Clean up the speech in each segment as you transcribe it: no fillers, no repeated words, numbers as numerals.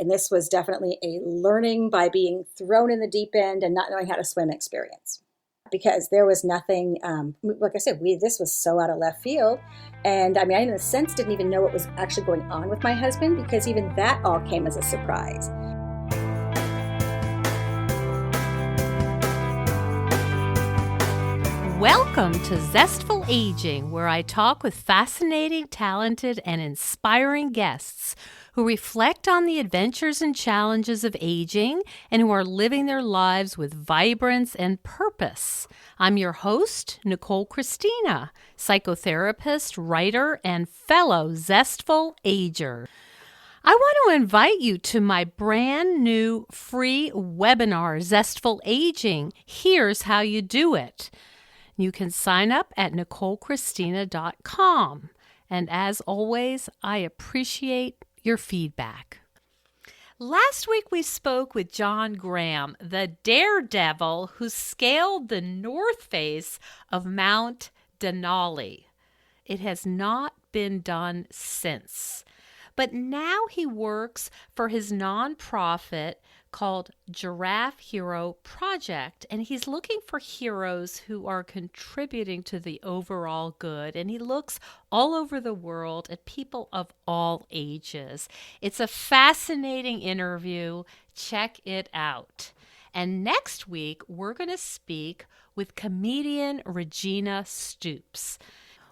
And this was definitely a learning by being thrown in the deep end and not knowing how to swim experience. Because there was nothing, like I said, this was so out of left field. And I mean, I in a sense didn't even know what was actually going on with my husband, because even that all came as a surprise. Welcome to Zestful Aging, where I talk with fascinating, talented, and inspiring guests who reflect on the adventures and challenges of aging and who are living their lives with vibrance and purpose. I'm your host, Nicole Christina, psychotherapist, writer, and fellow Zestful Ager. I want to invite you to my brand new free webinar, Zestful Aging. Here's how you do it. You can sign up at NicoleChristina.com. And as always, I appreciate your feedback. Last week we spoke with John Graham, the daredevil who scaled the north face of Mount Denali. It has not been done since. But now he works for his nonprofit called Giraffe Hero Project, and he's looking for heroes who are contributing to the overall good, and he looks all over the world at people of all ages. It's a fascinating interview. Check it out. And next week, we're going to speak with comedian Regina Stoops.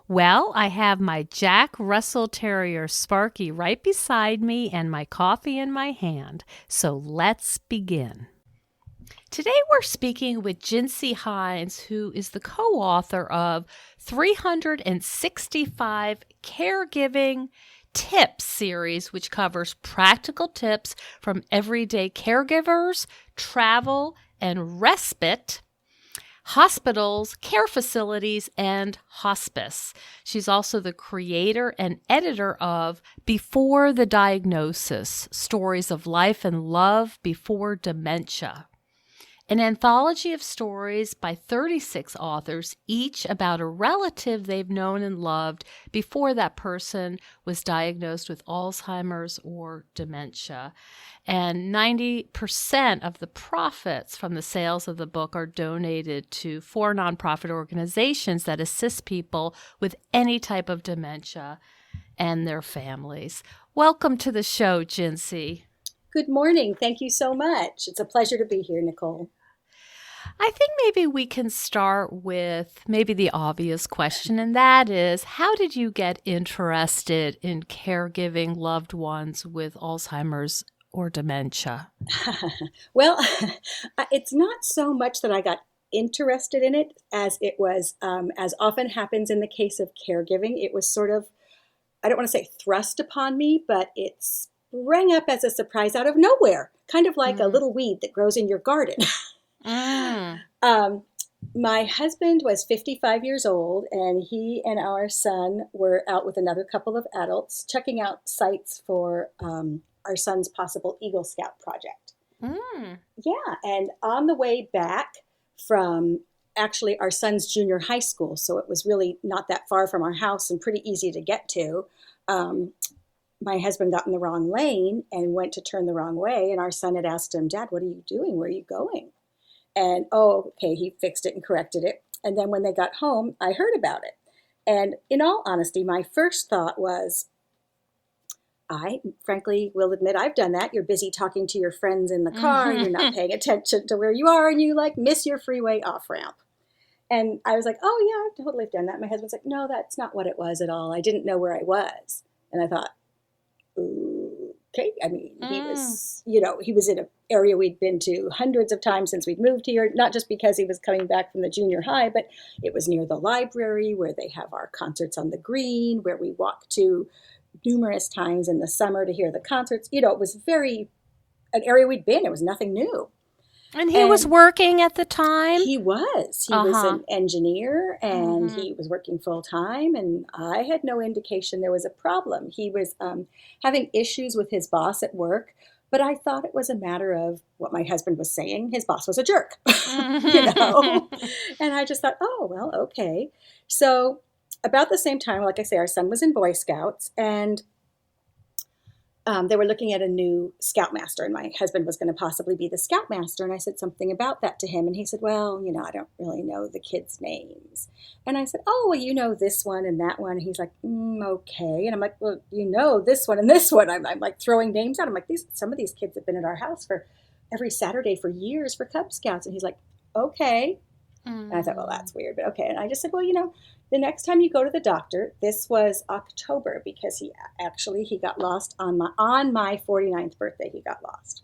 Well, I have my Jack Russell Terrier Sparky right beside me and my coffee in my hand. So let's begin. Today we're speaking with Gincy Heins, who is the co-author of 365 Caregiving Tips series, which covers practical tips from everyday caregivers, travel, and respite, hospitals, care facilities, and hospice. She's also the creator and editor of Before the Diagnosis, Stories of Life and Love Before Dementia, an anthology of stories by 36 authors, each about a relative they've known and loved before that person was diagnosed with Alzheimer's or dementia. And 90% of the profits from the sales of the book are donated to 4 nonprofit organizations that assist people with any type of dementia and their families. Welcome to the show, Gincy. Good morning. Thank you so much. It's a pleasure to be here, Nicole. I think maybe we can start with maybe the obvious question, and that is, how did you get interested in caregiving loved ones with Alzheimer's or dementia? Well, it's not so much that I got interested in it as it was, as often happens in the case of caregiving, it was sort of, I don't want to say thrust upon me, but it sprang up as a surprise out of nowhere, kind of like a little weed that grows in your garden. My husband was 55 years old, and he and our son were out with another couple of adults checking out sites for our son's possible Eagle Scout project. Yeah, and on the way back from actually our son's junior high school, so it was really not that far from our house and pretty easy to get to, my husband got in the wrong lane and went to turn the wrong way, and our son had asked him, "Dad, what are you doing? Where are you going?" And, okay, he fixed it and corrected it. And then when they got home, I heard about it. And in all honesty, my first thought was, I frankly will admit I've done that. You're busy talking to your friends in the car. You're not paying attention to where you are, and you miss your freeway off ramp. And I was like, oh yeah, I've totally done that. My husband's like, no, that's not what it was at all. I didn't know where I was. And I thought, okay. I mean, he was in an area we'd been to hundreds of times since we'd moved here, not just because he was coming back from the junior high, but it was near the library where they have our concerts on the green, where we walk to numerous times in the summer to hear the concerts. It was an area we'd been. It was nothing new. And he was working at the time? He was. He was an engineer, and he was working full time, and I had no indication there was a problem. He was having issues with his boss at work, but I thought it was a matter of what my husband was saying. His boss was a jerk, And I just thought, oh, well, okay. So about the same time, like I say, our son was in Boy Scouts, and they were looking at a new scoutmaster, and my husband was going to possibly be the scoutmaster. And I said something about that to him, and he said, "Well, I don't really know the kids' names." And I said, "Oh, well, you know this one and that one." And he's like, "Okay." And I'm like, "Well, you know this one and this one." I'm like throwing names out. I'm like, some of these kids have been at our house for every Saturday for years for Cub Scouts. And he's like, "Okay." And I thought, well, that's weird, but okay. And I just said, well, the next time you go to the doctor, this was October, because he got lost on my 49th birthday. He got lost,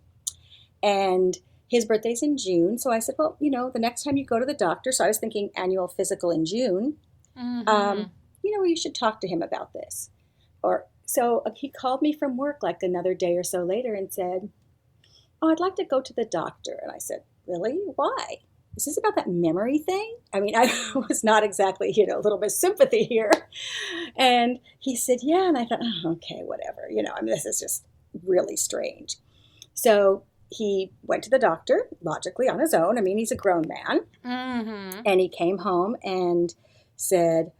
and his birthday's in June. So I said, well, the next time you go to the doctor. So I was thinking annual physical in June. You should talk to him about this. So he called me from work like another day or so later and said, "Oh, I'd like to go to the doctor." And I said, "Really? Why? Is this about that memory thing?" I mean, I was not exactly, a little bit of sympathy here. And he said, "Yeah." And I thought, oh, okay, whatever. This is just really strange. So he went to the doctor, logically on his own. I mean, he's a grown man. And he came home and said,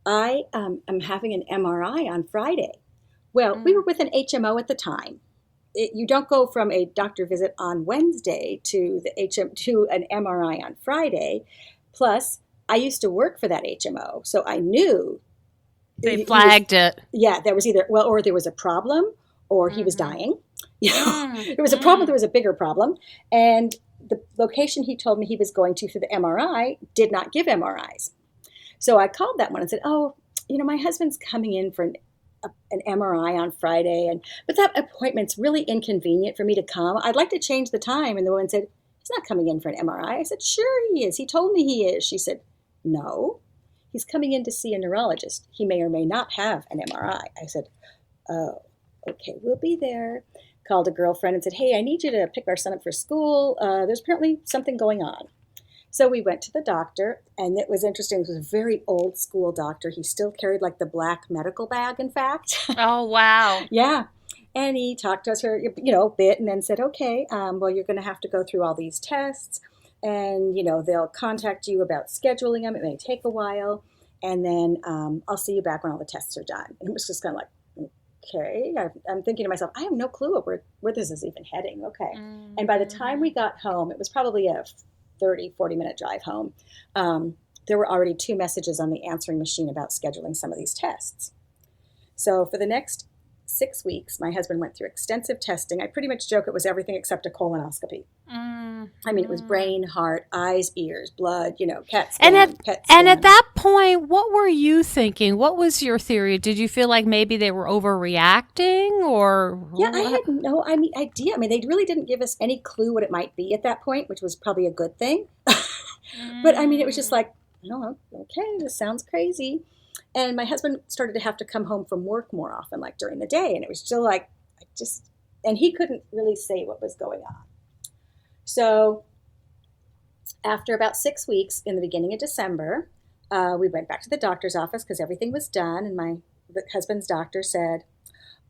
"I am having an MRI on Friday." Well, we were with an HMO at the time. You don't go from a doctor visit on Wednesday to an MRI on Friday. Plus, I used to work for that HMO, so I knew they flagged it. Yeah, there was or there was a problem, or he was dying. There was a problem. There was a bigger problem, and the location he told me he was going to for the MRI did not give MRIs. So I called that one and said, "Oh, my husband's coming in for an MRI on Friday, but that appointment's really inconvenient for me to come. I'd like to change the time." And the woman said, "He's not coming in for an MRI." I said, "Sure he is. He told me he is." She said, "No, he's coming in to see a neurologist. He may or may not have an MRI." I said, "Oh, okay, we'll be there." Called a girlfriend and said, "Hey, I need you to pick our son up for school. There's apparently something going on." So we went to the doctor, and it was interesting. It was a very old school doctor. He still carried like the black medical bag, in fact. Oh, wow. Yeah. And he talked to us for, a bit, and then said, "Okay, well, you're going to have to go through all these tests, and, they'll contact you about scheduling them. It may take a while, and then I'll see you back when all the tests are done." And it was just kind of like, okay. I'm thinking to myself, I have no clue where this is even heading. Okay. And by the time we got home, it was probably a 40-minute drive home. There were already 2 messages on the answering machine about scheduling some of these tests. So for the next 6 weeks, my husband went through extensive testing. I pretty much joke it was everything except a colonoscopy. I mean, it was brain, heart, eyes, ears, blood, CAT scan, PET scan. And at that point, what were you thinking? What was your theory? Did you feel like maybe they were overreacting, or? Yeah, I had no idea. I mean, they really didn't give us any clue what it might be at that point, which was probably a good thing. But I mean, it was just like, oh, okay, this sounds crazy. And my husband started to have to come home from work more often, like during the day. And it was still like, and he couldn't really say what was going on. So after about 6 weeks, in the beginning of December, we went back to the doctor's office because everything was done. And my husband's doctor said,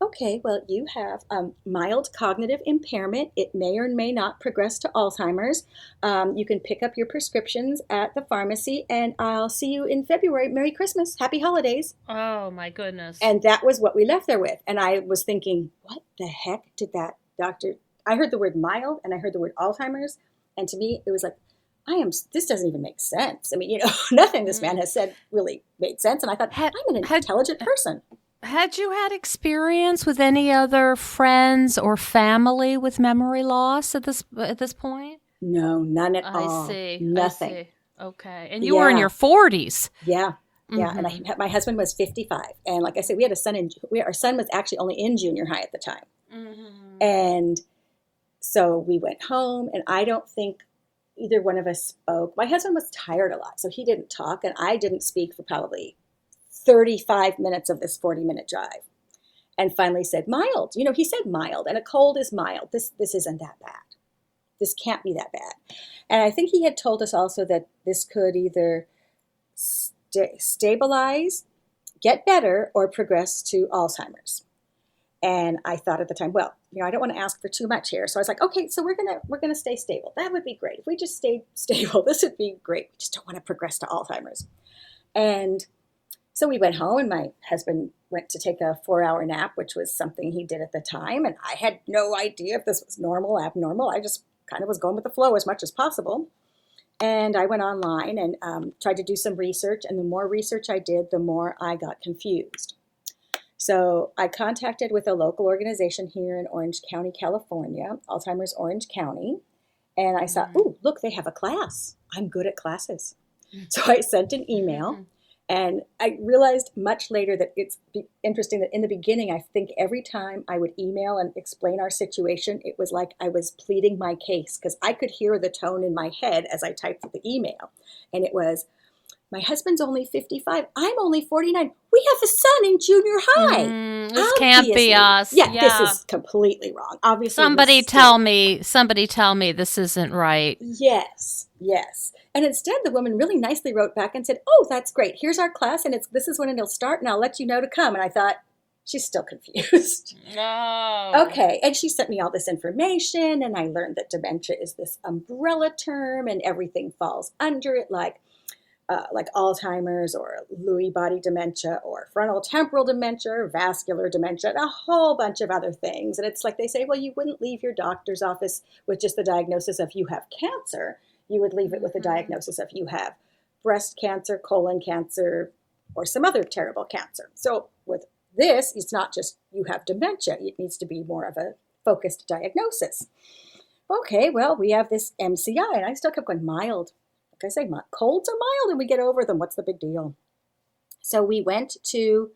"Okay, well, you have mild cognitive impairment. It may or may not progress to Alzheimer's. You can pick up your prescriptions at the pharmacy, and I'll see you in February. Merry Christmas. Happy holidays." Oh, my goodness. And that was what we left there with. And I was thinking, what the heck did that doctor... I heard the word mild, and I heard the word Alzheimer's. And to me, it was like, this doesn't even make sense. I mean, nothing this man has said really made sense. And I thought, I'm an intelligent person. Had you had experience with any other friends or family with memory loss at this point? No, none at all. I see. Nothing. I see. Okay. And you were in your 40s. Yeah. Yeah. And my husband was 55. And like I said, we had a son our son was actually only in junior high at the time. And so we went home, and I don't think either one of us spoke. My husband was tired a lot, so he didn't talk, and I didn't speak for probably 35 minutes of this 40-minute drive, and finally said, "Mild." He said mild, and a cold is mild. This isn't that bad. This can't be that bad. And I think he had told us also that this could either stabilize, get better, or progress to Alzheimer's. And I thought at the time, well, I don't want to ask for too much here. So I was like, okay, so we're gonna stay stable. That would be great. If we just stayed stable, this would be great. We just don't want to progress to Alzheimer's. And so we went home, and my husband went to take a 4-hour nap, which was something he did at the time. And I had no idea if this was normal, abnormal. I just kind of was going with the flow as much as possible. And I went online and tried to do some research. And the more research I did, the more I got confused. So I contacted with a local organization here in Orange County, California, Alzheimer's Orange County. And I thought, ooh, look, they have a class. I'm good at classes. So I sent an email. And I realized much later that it's interesting that in the beginning, I think every time I would email and explain our situation, it was like I was pleading my case because I could hear the tone in my head as I typed the email. And it was, my husband's only 55. I'm only 49. We have a son in junior high. This can't be us. Yeah, this is completely wrong. Obviously, somebody tell me this isn't right. Yes. And instead, the woman really nicely wrote back and said, oh, that's great. Here's our class, and this is when it'll start, and I'll let you know to come. And I thought, she's still confused. No. Okay, and she sent me all this information, and I learned that dementia is this umbrella term, and everything falls under it, like Alzheimer's or Lewy body dementia or frontal temporal dementia or vascular dementia, and a whole bunch of other things. And it's like they say, well, you wouldn't leave your doctor's office with just the diagnosis of you have cancer. You would leave it with a diagnosis of you have breast cancer, colon cancer, or some other terrible cancer. So with this, it's not just you have dementia. It needs to be more of a focused diagnosis. Okay, well, we have this MCI, and I still kept going mild. Like I say, colds are mild, and we get over them. What's the big deal? So we went to,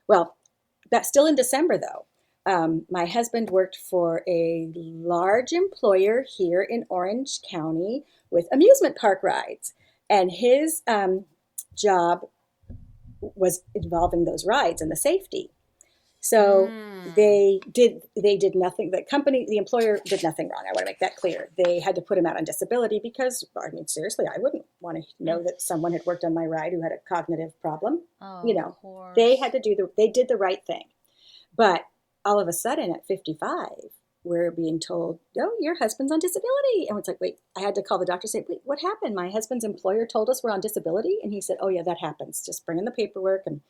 well, that's still in December, though. My husband worked for a large employer here in Orange County with amusement park rides. And his job was involving those rides and the safety. So they did nothing. The employer did nothing wrong. I want to make that clear. They had to put him out on disability because, I mean, seriously, I wouldn't want to know that someone had worked on my ride who had a cognitive problem. Oh, of course. They did the right thing. But all of a sudden at 55, we're being told, oh, your husband's on disability. And it's like, wait, I had to call the doctor and say, wait, what happened? My husband's employer told us we're on disability. And he said, oh, yeah, that happens. Just bring in the paperwork. And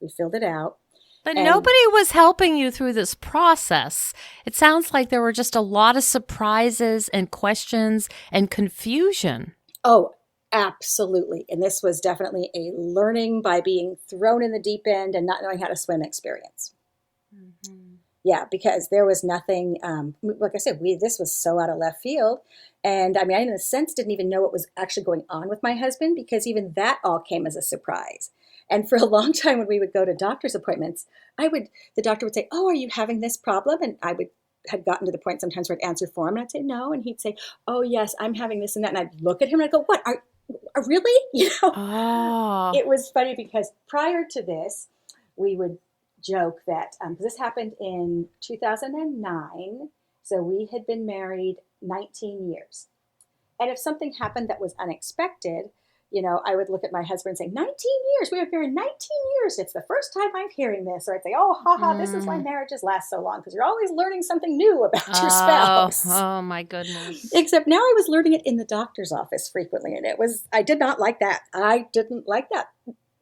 we filled it out. But nobody was helping you through this process. It sounds like there were just a lot of surprises and questions and confusion. Oh, absolutely. And this was definitely a learning by being thrown in the deep end and not knowing how to swim experience. Mm-hmm. Yeah, because there was nothing, like I said, this was so out of left field. And I mean, I in a sense didn't even know what was actually going on with my husband because even that all came as a surprise. And for a long time when we would go to doctor's appointments, the doctor would say, oh, are you having this problem? And had gotten to the point sometimes where I'd answer for him and I'd say no. And he'd say, oh, yes, I'm having this and that. And I'd look at him and I'd go, what? Are really? Oh. It was funny because prior to this, we would joke that this happened in 2009. So we had been married 19 years. And if something happened that was unexpected, I would look at my husband and say, 19 years, we were married 19 years. It's the first time I'm hearing this. Or I'd say, oh, this is why marriages last so long, because you're always learning something new about your spouse. Oh, my goodness. Except now I was learning it in the doctor's office frequently. And I did not like that. I didn't like that.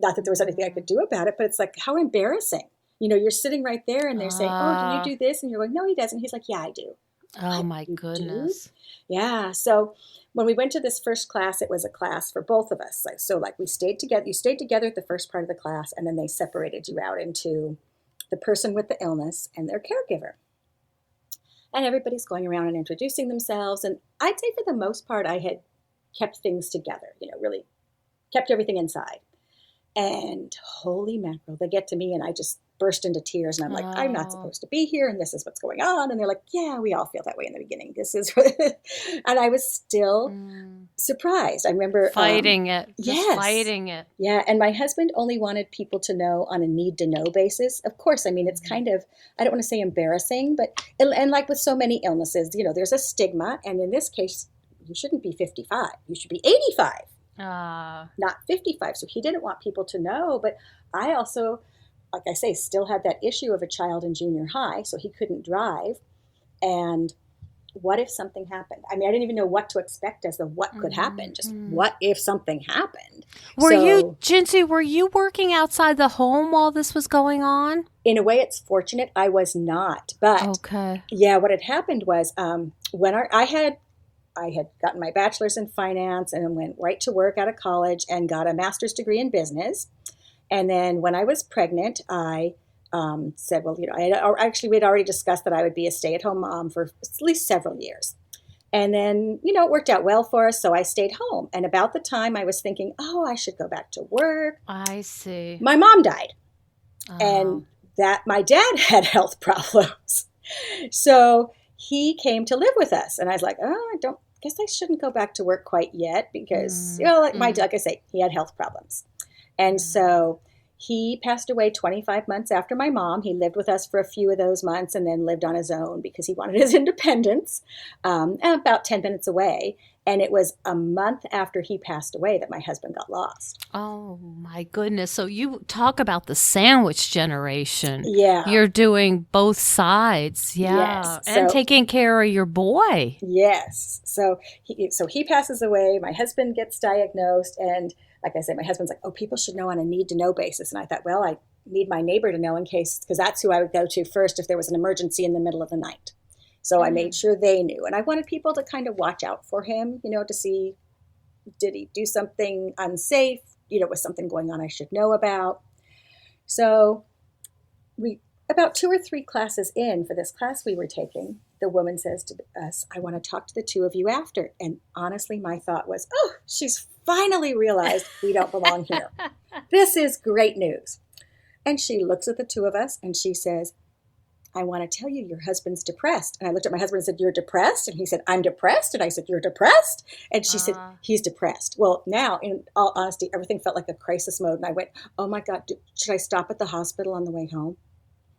Not that there was anything I could do about it, but it's like, how embarrassing. You're sitting right there and they're saying, oh, do you do this? And you're like, no, he doesn't. He's like, yeah, I do. Oh, my goodness. Yeah. So when we went to this first class, it was a class for both of us. So we stayed together. You stayed together at the first part of the class, and then they separated you out into the person with the illness and their caregiver. And everybody's going around and introducing themselves. And I'd say for the most part, I had kept things together, really kept everything inside. And holy mackerel, they get to me and I just burst into tears. And I'm like, I'm not supposed to be here. And this is what's going on. And they're like, yeah, we all feel that way in the beginning. This is and I was still surprised. I remember fighting it. Yes. Fighting it. Yeah. And my husband only wanted people to know on a need to know basis. Of course, I mean, it's kind of, I don't want to say embarrassing, but, and like with so many illnesses, there's a stigma. And in this case, you shouldn't be 55. You should be 85. Not 55. So he didn't want people to know. But I also, like I say, still had that issue of a child in junior high. So he couldn't drive. And what if something happened? I mean, I didn't even know what to expect as the what could happen. Just what if something happened? Gincy, were you working outside the home while this was going on? In a way, it's fortunate I was not. But Okay. yeah, what had happened was when I had gotten my bachelor's in finance and went right to work out of college and got a master's degree in business. And then when I was pregnant, I said, well, you know, we'd already discussed that I would be a stay-at-home mom for at least several years. And then, you know, it worked out well for us, so I stayed home. And about the time I was thinking, oh, I should go back to work, I see. my mom died. Oh. And that my dad had health problems. So he came to live with us. And I was like, oh, I guess I shouldn't go back to work quite yet because, you know, like I say, he had health problems. And so he passed away 25 months after my mom. He lived with us for a few of those months and then lived on his own because he wanted his independence, about 10 minutes away. And it was a month after he passed away that my husband got lost. Oh, my goodness. So you talk about the sandwich generation. Yeah. You're doing both sides. Yeah. Yes. And taking care of your boy. Yes. So he passes away. My husband gets diagnosed. And like I said, my husband's like, oh, people should know on a need-to-know basis. And I thought, well, I need my neighbor to know in case, because that's who I would go to first if there was an emergency in the middle of the night. So I made sure they knew. And I wanted people to kind of watch out for him, you know, to see, did he do something unsafe? You know, was something going on I should know about? So about 2 or 3 classes in for this class we were taking, the woman says to us, I want to talk to the two of you after. And honestly, my thought was, oh, she's finally realized we don't belong here. This is great news. And she looks at the two of us and she says, I want to tell you your husband's depressed. And I looked at my husband and said, you're depressed? And he said, I'm depressed. And I said, you're depressed? And she said, he's depressed. Well, now, in all honesty, everything felt like a crisis mode. And I went, oh my God, should I stop at the hospital on the way home?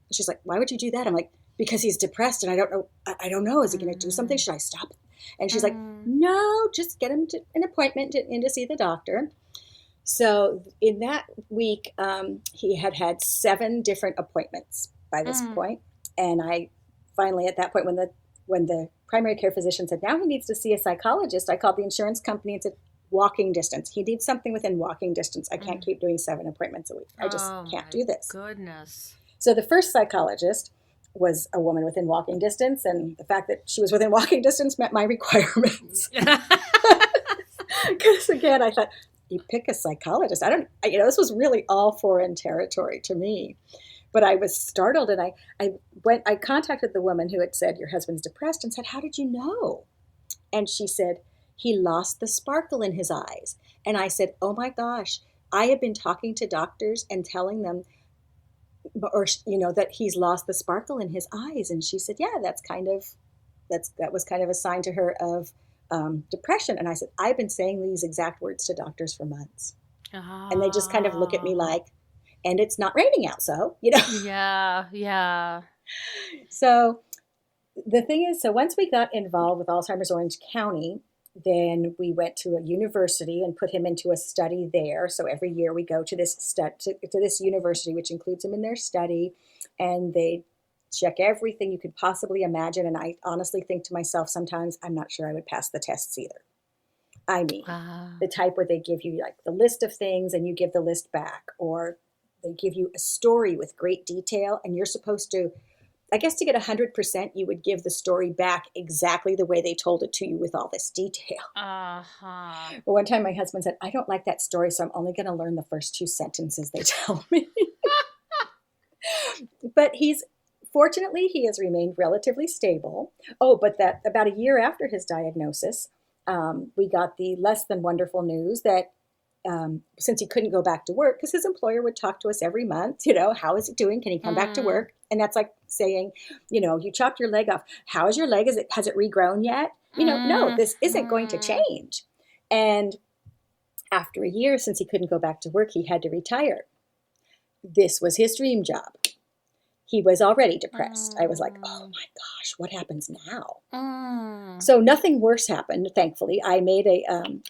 And she's like, why would you do that? I'm like, because he's depressed and I don't know. Is he going to do something? Should I stop? And she's like, no, just get him to an appointment in to see the doctor. So in that week, he had 7 different appointments by this point. And I finally, at that point, when the primary care physician said, now he needs to see a psychologist, I called the insurance company and said, walking distance. He needs something within walking distance. I can't keep doing 7 appointments a week. I just can't do this. Goodness. So the first psychologist was a woman within walking distance, and the fact that she was within walking distance met my requirements. Because again, I thought, you pick a psychologist. This was really all foreign territory to me. But I was startled, and I contacted the woman who had said, your husband's depressed, and said, how did you know? And she said, he lost the sparkle in his eyes. And I said, oh my gosh, I have been talking to doctors and telling them, that he's lost the sparkle in his eyes. And she said, yeah, that was kind of a sign to her of depression. And I said, I've been saying these exact words to doctors for months. And they just kind of look at me like, and it's not raining out, so, Yeah. So the thing is, once we got involved with Alzheimer's Orange County, then we went to a university and put him into a study there. So every year we go to this this university, which includes him in their study, and they check everything you could possibly imagine. And I honestly think to myself, sometimes I'm not sure I would pass the tests either. I mean, the type where they give you like the list of things and you give the list back, or they give you a story with great detail and you're supposed to, I guess to get 100%, you would give the story back exactly the way they told it to you with all this detail. But one time my husband said, I don't like that story, so I'm only going to learn the first 2 sentences they tell me. But fortunately, he has remained relatively stable. Oh, but that about a year after his diagnosis, we got the less than wonderful news that since he couldn't go back to work, because his employer would talk to us every month, how is he doing? Can he come back to work? And that's like saying, you chopped your leg off. How is your leg? Has it regrown yet? No, this isn't going to change. And after a year, since he couldn't go back to work, he had to retire. This was his dream job. He was already depressed. I was like, oh my gosh, what happens now? So nothing worse happened, thankfully. I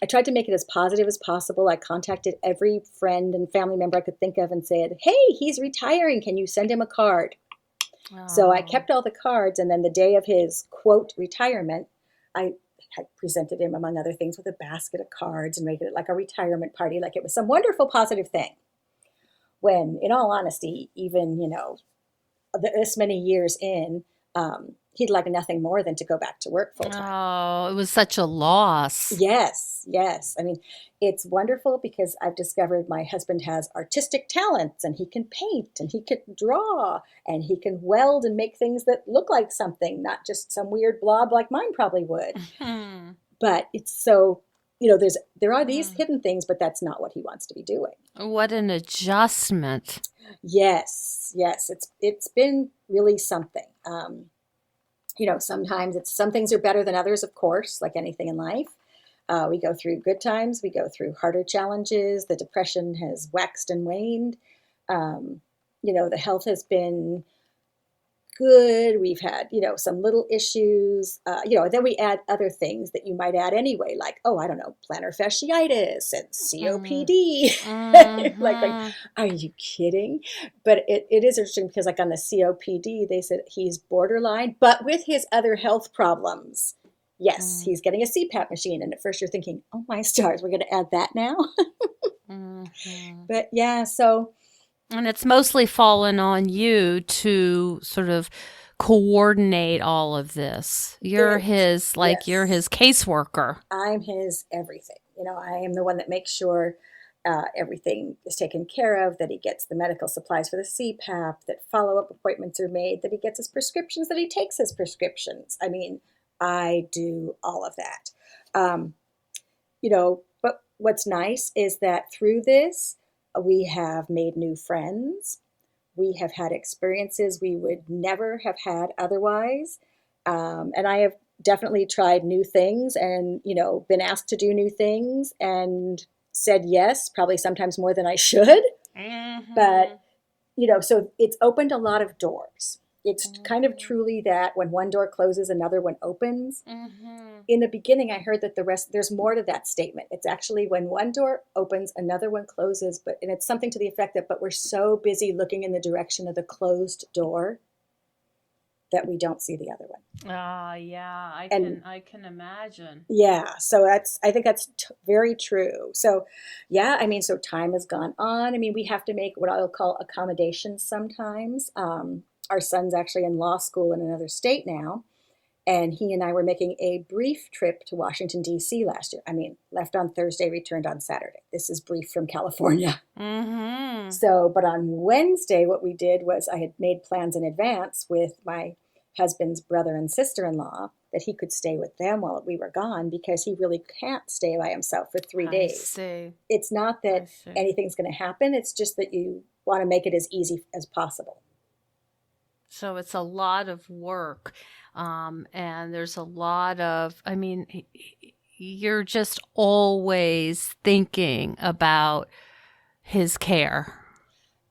tried to make it as positive as possible. I contacted every friend and family member I could think of and said, hey, he's retiring. Can you send him a card? So I Oh. kept all the cards, and then the day of his quote retirement, I had presented him, among other things, with a basket of cards and made it like a retirement party, like it was some wonderful positive thing. When, in all honesty, even this many years in, he'd like nothing more than to go back to work full time. Oh, it was such a loss. Yes, yes. I mean, it's wonderful because I've discovered my husband has artistic talents and he can paint and he can draw and he can weld and make things that look like something, not just some weird blob like mine probably would. Hmm. But it's so, there are these hidden things, but that's not what he wants to be doing. What an adjustment. Yes, yes. It's been really something. Sometimes some things are better than others, of course, like anything in life. We go through good times, we go through harder challenges. The depression has waxed and waned. Um, the health has been good. We've had, some little issues. Then we add other things that you might add anyway, like, oh, I don't know, plantar fasciitis and Mm. COPD. like, Hmm. are you kidding? But it is interesting because, like, on the COPD, they said he's borderline, but with his other health problems. Yes, Mm. he's getting a CPAP machine. And at first you're thinking, oh my stars, we're going to add that now. Hmm. But yeah, so And it's mostly fallen on you to sort of coordinate all of this. You're it, his, like, you're yes. his caseworker. I'm his everything. I am the one that makes sure everything is taken care of, that he gets the medical supplies for the CPAP, that follow up appointments are made, that he gets his prescriptions, that he takes his prescriptions. I mean, I do all of that. Um, but what's nice is that through this, we have made new friends. We have had experiences we would never have had otherwise. And I have definitely tried new things and, been asked to do new things and said yes, probably sometimes more than I should. But, Hmm. so it's opened a lot of doors. It's kind of Hmm. truly that when one door closes, another one opens. Hmm. In the beginning, I heard that there's more to that statement. It's actually when one door opens, another one closes, and it's something to the effect that, but we're so busy looking in the direction of the closed door that we don't see the other one. Ah, yeah, And I can imagine. yeah, so I think that's very true. So yeah, I mean, so time has gone on. I mean, we have to make what I'll call accommodations sometimes. Our son's actually in law school in another state now. And he and I were making a brief trip to Washington, D.C. last year. I mean, left on Thursday, returned on Saturday. This is brief from California. Hmm. So, but on Wednesday, what we did was I had made plans in advance with my husband's brother and sister in law that he could stay with them while we were gone because he really can't stay by himself for three I days. see. It's not I that see. anything's going to happen, it's just that you want to make it as easy as possible. So it's a lot of work. And there's a lot of, I mean, you're just always thinking about his care.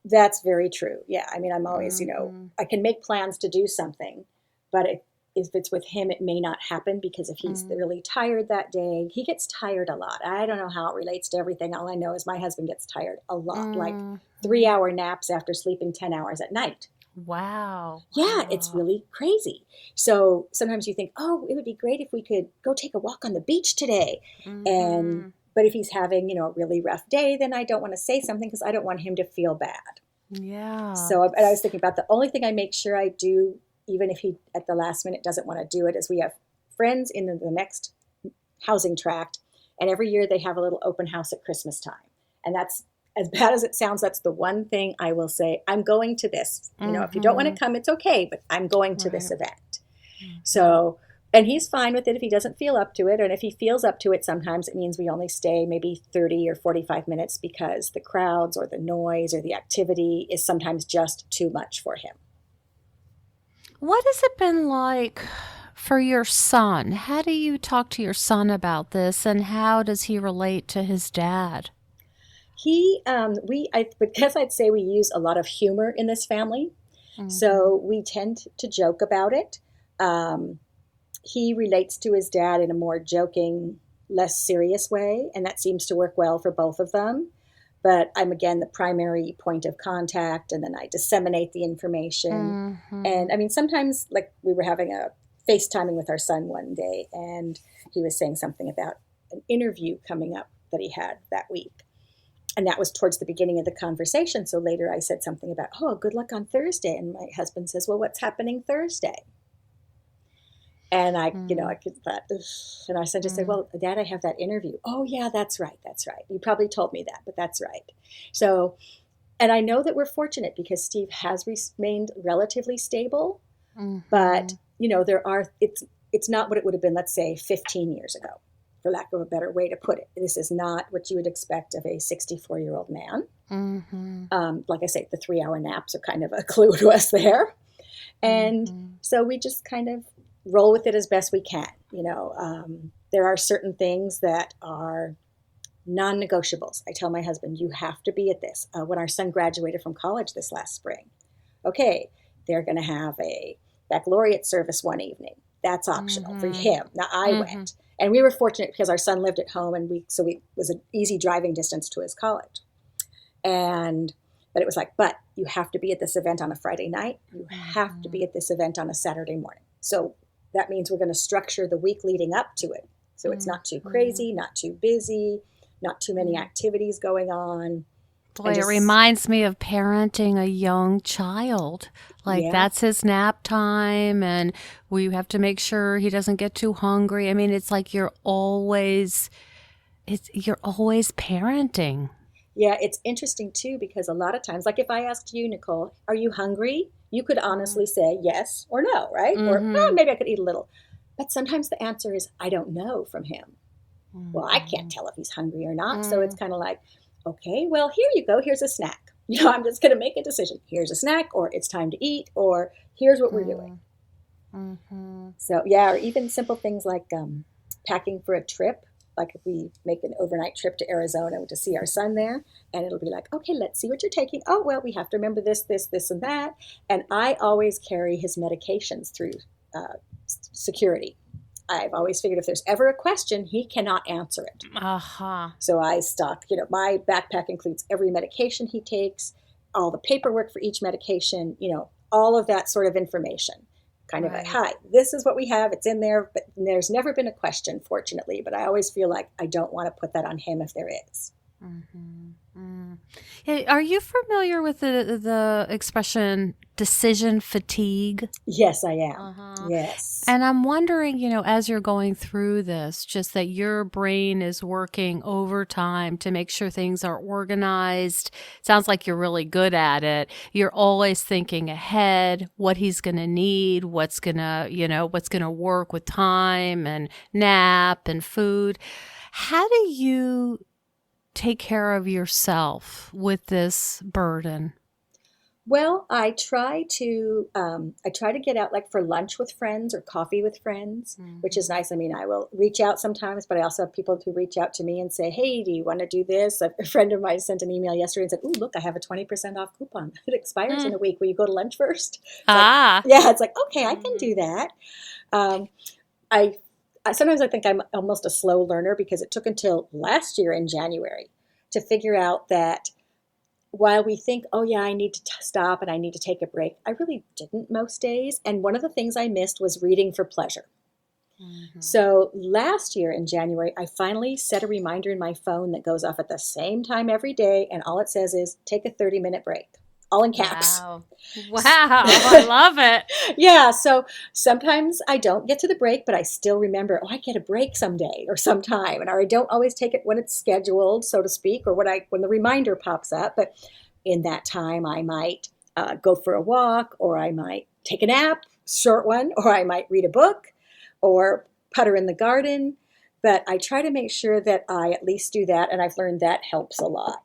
That's very true. Yeah. I mean, I'm always, Hmm. I can make plans to do something, but if it's with him, it may not happen because if he's Mm. really tired that day, he gets tired a lot. I don't know how it relates to everything. All I know is my husband gets tired a lot, like Mm. 3 hour naps after sleeping 10 hours at night. Wow. Yeah, it's Oh. really crazy. So sometimes you think, oh, it would be great if we could go take a walk on the beach today. And, Hmm. but if he's having, a really rough day, then I don't want to say something because I don't want him to feel bad. Yeah. So I was thinking about the only thing I make sure I do, even if he at the last minute doesn't want to do it, is we have friends in the next housing tract, and every year they have a little open house at Christmas time. And that's as bad as it sounds. That's the one thing I will say. I'm going to this. If you don't want Hmm. to come, it's okay, but I'm going to this Right. event. Hmm. So, and he's fine with it if he doesn't feel up to it. And if he feels up to it, sometimes it means we only stay maybe 30 or 45 minutes because the crowds or the noise or the activity is sometimes just too much for him. What has it been like for your son? How do you talk to your son about this, and how does he relate to his dad? Because I'd say we use a lot of humor in this family. Hmm. So we tend to joke about it. Um, he relates to his dad in a more joking, less serious way, and that seems to work well for both of them. but I'm again the primary point of contact, and then I disseminate the information. And I mean, sometimes like we were having a FaceTiming with our son one day, and he was saying something about an interview coming up that he had that week. And that was towards the beginning of the conversation. So later I said something about, oh, good luck on Thursday. And my husband says, well, what's happening Thursday? And I could thought, ugh. And I said, just say, well, Dad, I have that interview. Oh, yeah, that's right. That's right. You probably told me that, but that's right. So, and I know that we're fortunate because Steve has remained relatively stable, but it's not what it would have been, let's say 15 years ago, for lack of a better way to put it. This is not what you would expect of a 64-year-old man. Like I say, the 3-hour naps are kind of a clue to us there. And so we just kind of roll with it as best we can. There are certain things that are non-negotiables. I tell my husband, you have to be at this. When our son graduated from college this last spring, okay, they're going to have a baccalaureate service one evening. That's optional for him. Now I went, and we were fortunate because our son lived at home, and it was an easy driving distance to his college. But it was like, but you have to be at this event on a Friday night. You have to be at this event on a Saturday morning. So that means we're going to structure the week leading up to it. So it's not too crazy, not too busy, not too many activities going on. Boy, it reminds me of parenting a young child. That's his nap time, and we have to make sure he doesn't get too hungry. I mean, it's like you're always parenting. Yeah, it's interesting too, because a lot of times, like if I asked you, Nicole, are you hungry? You could honestly say yes or no, right? Or maybe I could eat a little. But sometimes the answer is, I don't know from him. Well, I can't tell if he's hungry or not. So it's kind of like, okay, well, here you go. Here's a snack. I'm just going to make a decision. Here's a snack, or it's time to eat, or here's what we're doing. So, yeah, or even simple things like packing for a trip. Like if we make an overnight trip to Arizona to see our son there, and it'll be like, okay, let's see what you're taking. Oh, well, we have to remember this, this, this, and that. And I always carry his medications through security. I've always figured if there's ever a question, he cannot answer it. So I stock, my backpack includes every medication he takes, all the paperwork for each medication, all of that sort of information. Kind of like, hi, this is what we have. It's in there, but there's never been a question, fortunately. But I always feel like I don't want to put that on him if there is. Hey, are you familiar with the expression decision fatigue? Yes, I am. Yes. And I'm wondering, as you're going through this, just that your brain is working overtime to make sure things are organized. Sounds like you're really good at it. You're always thinking ahead, what he's going to need, what's going to work with time and nap and food. How do you take care of yourself with this burden? Well, I try to get out like for lunch with friends or coffee with friends, which is nice. I mean, I will reach out sometimes, but I also have people who reach out to me and say, hey, do you want to do this? A friend of mine sent an email yesterday and said, ooh, look, I have a 20% off coupon. It expires in a week. Will you go to lunch first? It's like, okay, I can do that. I sometimes I think I'm almost a slow learner because it took until last year in January to figure out that while we think, oh yeah, I need to stop and I need to take a break, I really didn't most days. And one of the things I missed was reading for pleasure. So last year in January, I finally set a reminder in my phone that goes off at the same time every day. And all it says is take a 30-minute break. All in caps. Wow, I love it. Yeah, so sometimes I don't get to the break, but I still remember, I get a break someday or sometime. Or I don't always take it when it's scheduled, so to speak, or when the reminder pops up. But in that time, I might go for a walk, or I might take a nap, short one, or I might read a book, or putter in the garden. But I try to make sure that I at least do that, and I've learned that helps a lot.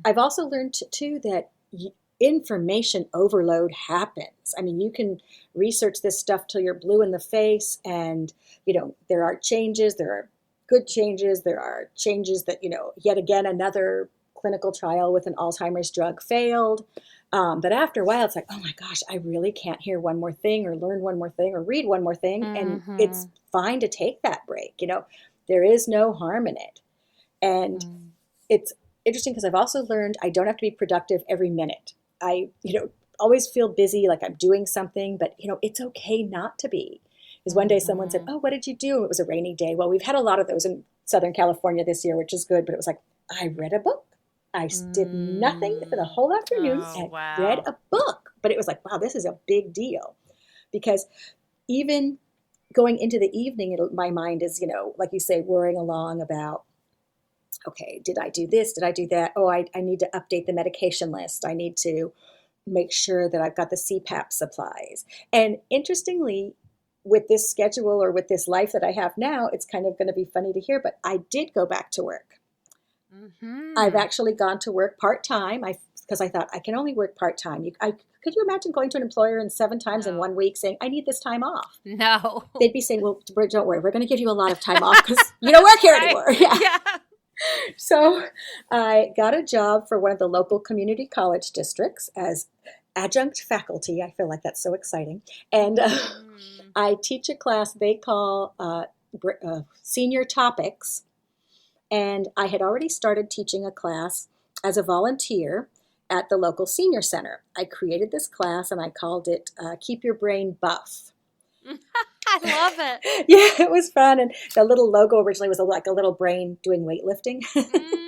I've also learned too that information overload happens. I mean, you can research this stuff till you're blue in the face, and there are changes, there are good changes, there are changes that yet again another clinical trial with an Alzheimer's drug failed. But after a while, it's like, oh my gosh, I really can't hear one more thing, or learn one more thing, or read one more thing, and it's fine to take that break. There is no harm in it, and interesting because I've also learned I don't have to be productive every minute. I, always feel busy, like I'm doing something, but it's okay not to be. Because one day someone said, Mm-hmm. "Oh, what did you do?" And it was a rainy day. Well, we've had a lot of those in Southern California this year, which is good, but it was like, I read a book. Did nothing for the Mm. whole afternoon Oh, and read wow. a book. But it was like, wow, this is a big deal. Because even going into the evening, my mind is, like you say, worrying along about, okay, did I do this? Did I do that? Oh, I need to update the medication list. I need to make sure that I've got the CPAP supplies. And interestingly, with this schedule or with this life that I have now, it's kind of going to be funny to hear, but I did go back to work. I've Mm-hmm. actually gone to work part time. Because I thought I can only work part time. Could you imagine going to an employer and 7 times in No. 1 week saying I need this time off? No. They'd be saying, "Well, don't worry, we're going to give you a lot of time off because you don't work here Right. anymore." Yeah. Yeah. So I got a job for one of the local community college districts as adjunct faculty. I feel like that's so exciting. And Mm. I teach a class they call senior topics. And I had already started teaching a class as a volunteer at the local senior center. I created this class and I called it Keep Your Brain Buff. I love it. Yeah, it was fun. And the little logo originally was like a little brain doing weightlifting. Mm.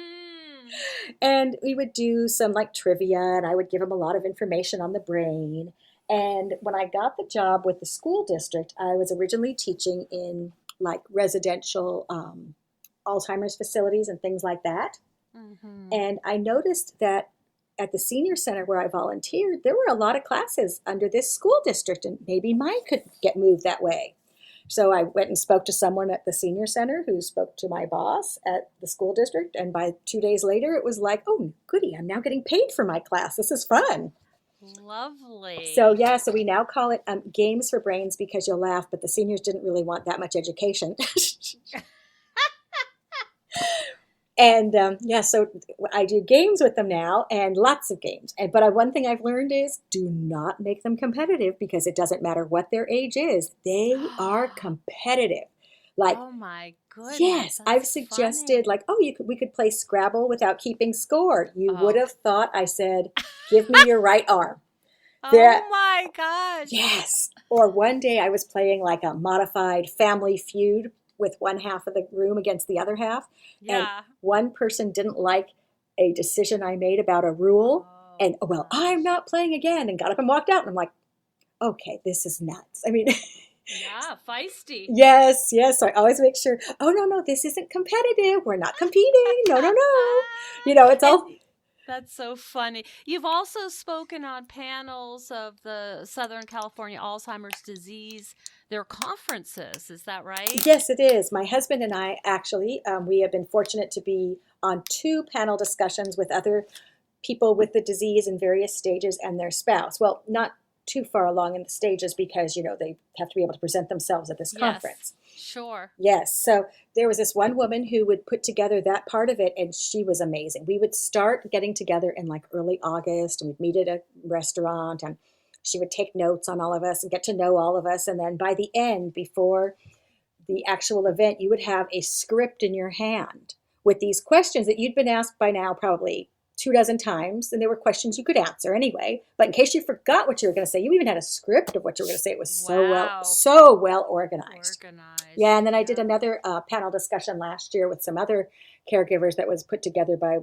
And we would do some like trivia, and I would give them a lot of information on the brain. And when I got the job with the school district, I was originally teaching in like residential Alzheimer's facilities and things like that. Mm-hmm. And I noticed that at the senior center where I volunteered, there were a lot of classes under this school district, and maybe mine could get moved that way. So I went and spoke to someone at the senior center who spoke to my boss at the school district. And by 2 days later, it was like, oh, goody, I'm now getting paid for my class. This is fun. So, Lovely. yeah, so we now call it Games for Brains because you'll laugh, but the seniors didn't really want that much education. And yeah, so I do games with them now and lots of games. But one thing I've learned is do not make them competitive because it doesn't matter what their age is. They are competitive. Like, Oh my goodness, yes, I've that's suggested funny. like, oh, we could play Scrabble without keeping score. You would Oh. have thought I said, give me your right arm. That Oh my gosh. Yes. Or one day I was playing like a modified family feud with one half of the room against the other half. And Yeah. one person didn't like a decision I made about a rule. Oh And, oh, well, I'm gosh. not playing again, and got up and walked out. And I'm like, okay, this is nuts. I mean, Yeah, feisty. yes, yes. So I always make sure, oh, no, no, this isn't competitive. We're not competing. No, no, no. It's And all. that's so funny. You've also spoken on panels of the Southern California Alzheimer's disease, their conferences. Is that right? Yes, it is. My husband and I actually, we have been fortunate to be on 2 panel discussions with other people with the disease in various stages and their spouse. Well, not too far along in the stages because, they have to be able to present themselves at this Yes, conference. sure. Yes. So there was this one woman who would put together that part of it, and she was amazing. We would start getting together in like early August, and we'd meet at a restaurant, and she would take notes on all of us and get to know all of us. And then by the end, before the actual event, you would have a script in your hand with these questions that you'd been asked by now probably 2 dozen times, and they were questions you could answer anyway. But in case you forgot what you were going to say, you even had a script of what you were going to say. It was Wow. so well organized. Yeah, Organized. and then I did Yeah. another panel discussion last year with some other caregivers that was put together by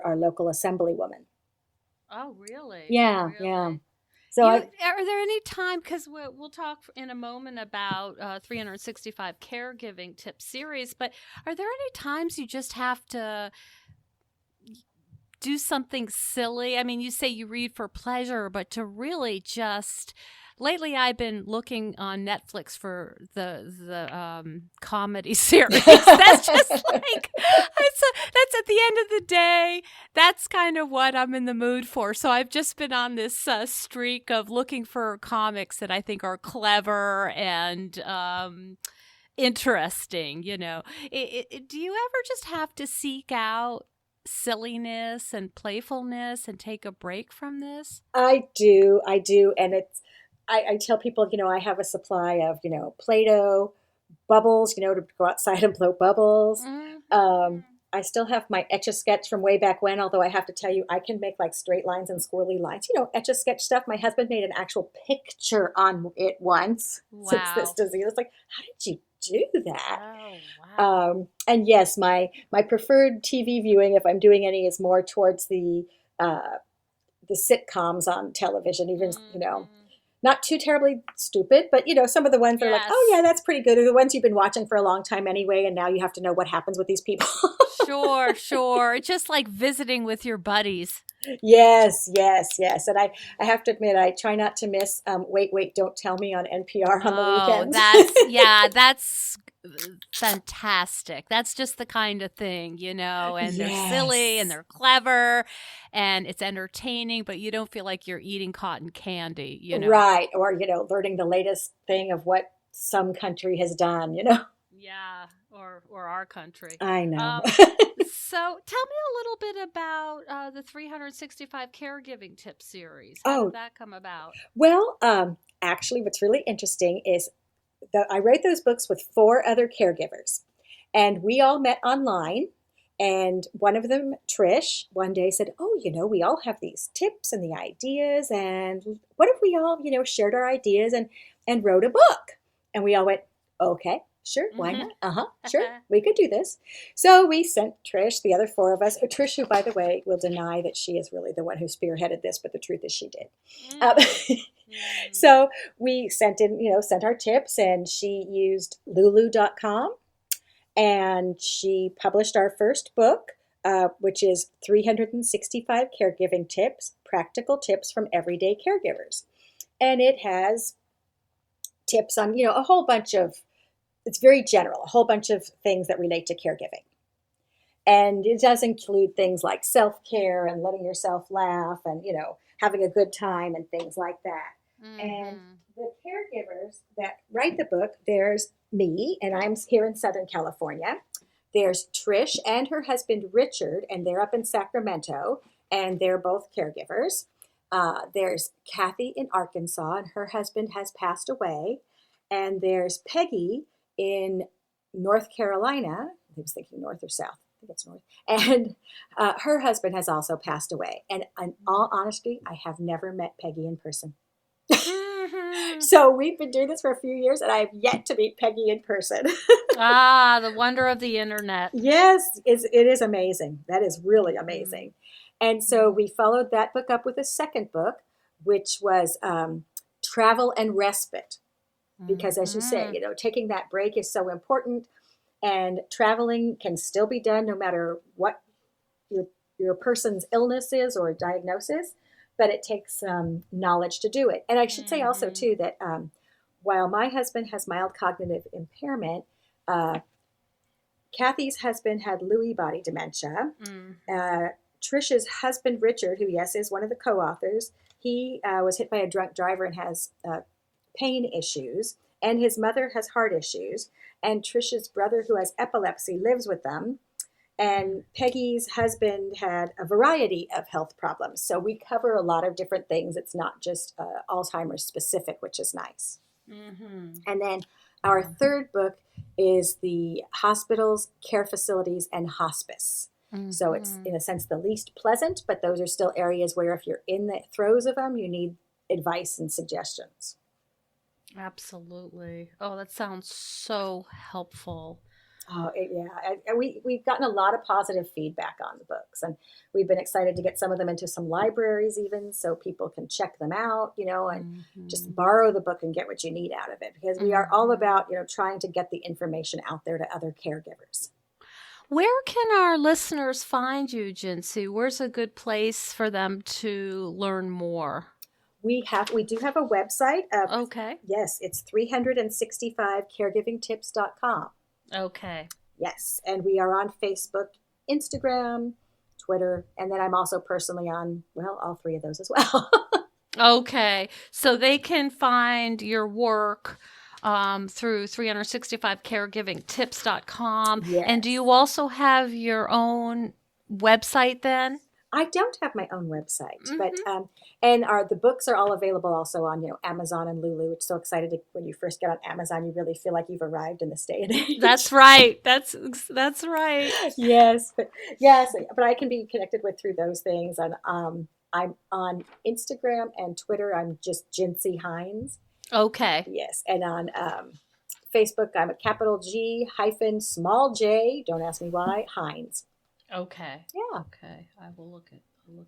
our local assemblywoman. Oh, really? Yeah, yeah. Really? So I, Are there any time, because we'll talk in a moment about 365 caregiving tip series, but are there any times you just have to do something silly? I mean, you say you read for pleasure, but to really just lately I've been looking on Netflix for the comedy series. That's just like that's at the end of the day. That's kind of what I'm in the mood for. So I've just been on this streak of looking for comics that I think are clever and interesting. Do you ever just have to seek out silliness and playfulness and take a break from this? I do, and I tell people, I have a supply of, Play-Doh, bubbles, to go outside and blow bubbles. Mm-hmm. I still have my Etch-a-Sketch from way back when, although I have to tell you, I can make like straight lines and squirrely lines. You know, Etch-a-Sketch stuff. My husband made an actual picture on it once since this Wow. disease. It's like, how did you do that? Oh, wow. And yes, my preferred TV viewing, if I'm doing any, is more towards uh, the sitcoms on television. Even Hmm. not too terribly stupid, but some of the ones that are like, oh yeah, Yes. that's pretty good, are the ones you've been watching for a long time anyway, and now you have to know what happens with these people. Sure, sure. It's just like visiting with your buddies. Yes, yes, yes. And I have to admit, I try not to miss Wait, Wait, Don't Tell Me on NPR on the Oh, weekends. that's fantastic. That's just the kind of thing, and they're silly and Yes. they're clever and it's entertaining, but you don't feel like you're eating cotton candy. Right. Or, learning the latest thing of what some country has done. Yeah, or our country. I know. Um, so tell me a little bit about the 365 caregiving tip series. How did Oh, that come about? well, actually, what's really interesting is that I wrote those books with four other caregivers, and we all met online. And one of them, Trish, one day said, "Oh, we all have these tips and the ideas, and what if we all, shared our ideas and wrote a book?" And we all went, "Okay, sure, why Hmm. not? Sure, we could do this." So we sent Trish, the other four of us. Trish, who, by the way, will deny that she is really the one who spearheaded this, but the truth is she did. Um, Mm. Mm. so we sent our tips, and she used lulu.com, and she published our first book, which is 365 Caregiving Tips, Practical Tips from Everyday Caregivers. And it has tips on, a whole bunch of, it's very general, a whole bunch of things that relate to caregiving. And it does include things like self care and letting yourself laugh and, having a good time and things like that. And Hmm. the caregivers that write the book, there's me, and I'm here in Southern California. There's Trish and her husband Richard, and they're up in Sacramento, and they're both caregivers. There's Kathy in Arkansas, and her husband has passed away. And there's Peggy in North Carolina. I was thinking north or south. I think it's north. And her husband has also passed away. And in all honesty, I have never met Peggy in person. Hmm. So we've been doing this for a few years, and I have yet to meet Peggy in person. Ah, the wonder of the internet. Yes, it is amazing. That is really Hmm. amazing. And so we followed that book up with a second book, which was Travel and Respite. Because as you say, Hmm. taking that break is so important, and traveling can still be done no matter what your, your person's illness is or diagnosis, but it takes knowledge to do it. And I should say also, Hmm. too, that while my husband has mild cognitive impairment, uh, Kathy's husband had Lewy body dementia. Hmm. Uh, Trisha's husband, Richard, who, yes, is one of the co authors, he was hit by a drunk driver and has pain issues. And his mother has heart issues. And Trisha's brother, who has epilepsy, lives with them. And Peggy's husband had a variety of health problems. So we cover a lot of different things. It's not just Alzheimer's specific, which is nice. Hmm. And then our third book is the hospitals, care facilities, and hospice. So it's, Hmm. in a sense, the least pleasant, but those are still areas where if you're in the throes of them, you need advice and suggestions. Absolutely. Oh, that sounds so helpful. Oh, yeah. We've gotten a lot of positive feedback on the books, and we've been excited to get some of them into some libraries, even so people can check them out, and Hmm. just borrow the book and get what you need out of it, because we are all Hmm. about, trying to get the information out there to other caregivers. Where can our listeners find you, Gincy? Where's a good place for them to learn more? We do have a website. Okay. Yes, it's 365caregivingtips.com. Okay. Yes, and we are on Facebook, Instagram, Twitter, and then I'm also personally on, well, all three of those as well. Okay. So they can find your work through 365caregivingtips.com. And do Yes. you also have your own website then? I don't have my own website, but Mm-hmm. and the books are all available also on Amazon and Lulu. Which is so excited when you first get on Amazon, you really feel like you've arrived in this day and That's age. right. That's right. Yes, but I can be connected with through those things, and I'm on Instagram and Twitter. I'm just Gincy Heins. Okay. Yes, and on Facebook, I'm a capital G hyphen small J. Don't ask me why. Heins. Okay. Yeah. Okay. I'll look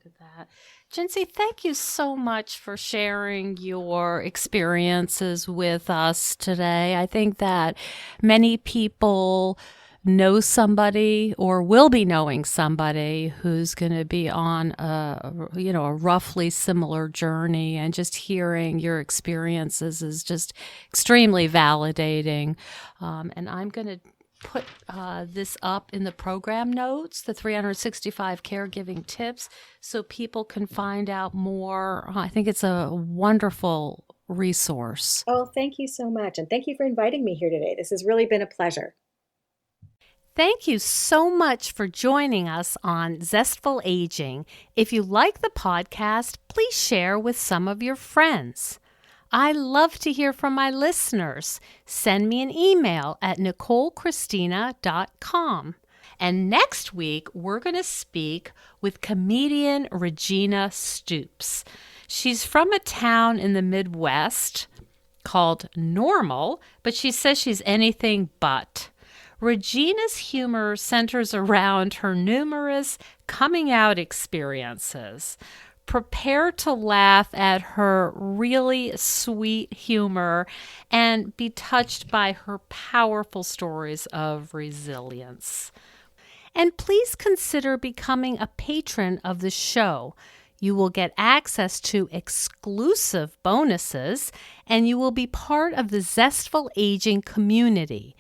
at that. Jinsey, thank you so much for sharing your experiences with us today. I think that many people know somebody or will be knowing somebody who's going to be on a roughly similar journey, and just hearing your experiences is just extremely validating. And I'm going to put this up in the program notes, the 365 caregiving tips, so people can find out more. I think it's a wonderful resource. Oh, thank you so much. And thank you for inviting me here today. This has really been a pleasure. Thank you so much for joining us on Zestful Aging. If you like the podcast, please share with some of your friends. I love to hear from my listeners. Send me an email at NicoleChristina.com. And next week, we're going to speak with comedian Regina Stoops. She's from a town in the Midwest called Normal, but she says she's anything but. Regina's humor centers around her numerous coming out experiences. Prepare to laugh at her really sweet humor and be touched by her powerful stories of resilience. And please consider becoming a patron of the show. You will get access to exclusive bonuses, and you will be part of the Zestful Aging community.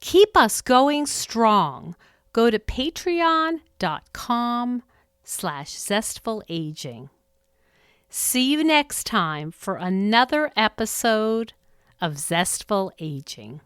Keep us going strong. Go to patreon.com/zestfulaging. See you next time for another episode of Zestful Aging.